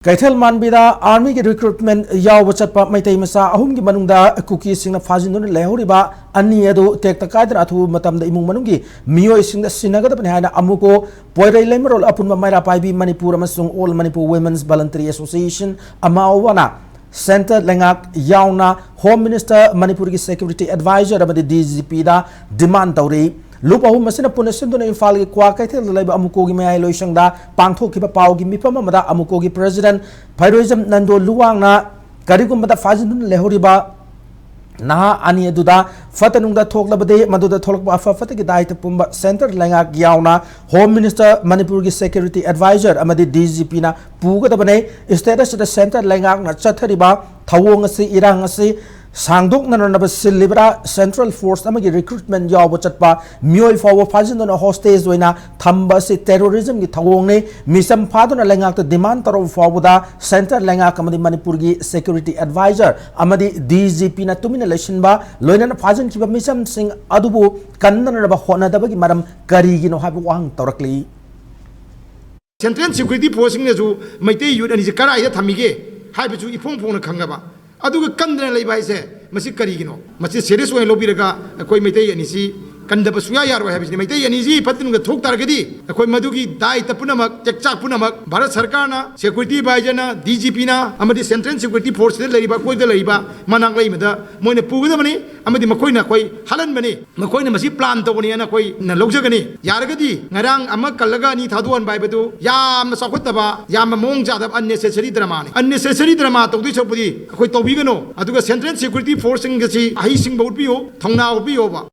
Kaithal मानबीदा army की recruitment याव चटपा मैतै मसा अहुम की मनुंगदा कुकी सिंगना फाजिनुन लेहौरिबा अन्नी अदु टेक तकादर अथु मतमदा इमुंग मनुंगी मियोय सिंगदा सिनगदबने हायना अमुको पोयरै लेमरोल अपुनबा मैरा पाइबी मणिपुर अमसुंग all Manipur women's voluntary association अमावना सेंटर लेंगाक यावना होम मिनिस्टर मणिपुर की सिक्योरिटी एडवाइजर अमदी डीजीपी दा डिमांड तौरी लूप अहुम मसिना पुनः सिंधुना इम्फाल की क्वा कैथल लैब अमुको की मयाय लोइसंगदा पांगथोकिबा पाव की मिफम अमदा अमुको की प्रेसिडेंट भैरोइजम नंदो लुवांगना करिगुमदा फाजिनुन लेहौरिबा नहा अनि अदुदा फतनुंगदा थोकलबदे मदुदा थोलकबा अफफत की दायित्व पुंबा सेंटर लेंगा यावना होम मिनिस्टर मणिपुर की सिक्योरिटी एडवाइजर अमदी डीजीपी ना पुगदबने स्टेटस द सेंटर लेंगा ना चथरिबा थवोंग से इरांग से सांगदोकनब सिलिब्रा सेंट्रल फोर्स की रिक्रूटमेंट याव चटपा मियोय फाव फाजिन होस्टेज थम्ब से टेरोरिज्म की थवोंने मिसम फादुना लेंगाक डिमांड तरो फावदा सेंटर लेंगाक मणिपुर की सिक्योरिटी एडवाइजर डीजीपी ना तुमिना लेसिनबा लोइना फाजिन की मिसम सिंह अदुबु कन्ननब होनदबगी मरम करिगिनो हाबु वांग तौरकली सेंट्रल सिक्योरिटी फोर्सिंग ने जो मैते यूथ अनि कराइदा थमिगे हाइबजु इफोंग फोंग खंगबा अदुग कंदन लेबा इसे मसी करिगिनो मसी सीरियस ओइन लोबिरगा कोई मैते अनिसी कंदब सुया यारो है मैते अनिसी फतनुग थोक तारगदी कोई मधुगी दायित्व पुनमक चेकचाक पुनमक भारत सरकार ना सिक्योरिटी एडवाइजर ना डीजीपी ना अमदी सेंट्रल सिक्योरिटी फोर्स ने लेरिबा कोई दे लेरिबा मनांग लेइमदा मोइने पुगदबनी अमदी मखोइना कोई हलनबनी मखोइना मसी प्लान तोबनी ना कोई न लौजगनी यारगदी ngरang अमा कल्लगा नि थादुअन बाइबदु याम सखुतबा याम मोंग जादब अननेसेसरी ड्रामा ने अननेसेसरी ड्रामा तोदि छपुदी कोई तोबिगनो अदुगा सेंट्रल सिक्योरिटी फोर्सिंग गसी आही सिंग बहुपियो थंगना उपियोबा